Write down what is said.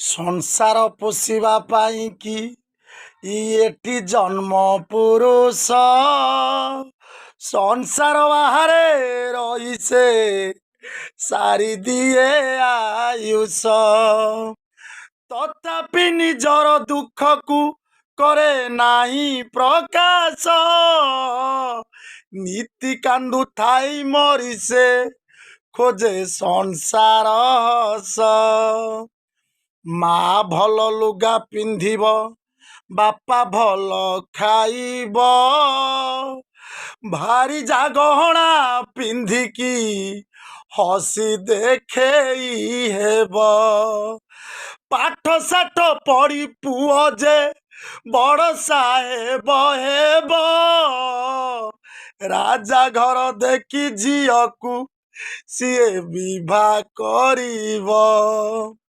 ସଂସାର ପୋଷିବା ପାଇଁ କି ଏଠି ଜନ୍ମ ପୁରୁଷ ସଂସାର ବାହାରେ ରହି ସେ ସାରିଦିଏ ଆୟୁଷ। ତଥାପି ନିଜର ଦୁଃଖକୁ କରେ ନାହିଁ ପ୍ରକାଶ। ନୀତି କାନ୍ଦୁ ଥାଇ ମରି ସେ ଖୋଜେ ସଂସାର ହସ। ମା ଭଲ ଲୁଗା ପିନ୍ଧିବ, ବାପା ଭଲ ଖାଇବ, ଭାରି ଜାଗହଣା ପିନ୍ଧିକି ହସି ଦେଖେଇ ହେବ। ପାଠ ସାଠ ପଢି ପୁଅ ଯେ ବଡ଼ ସାହେବ ହେବ, ରାଜା ଘର ଦେଖି ଝିଅକୁ ସିଏ ବିଭା କରିବ।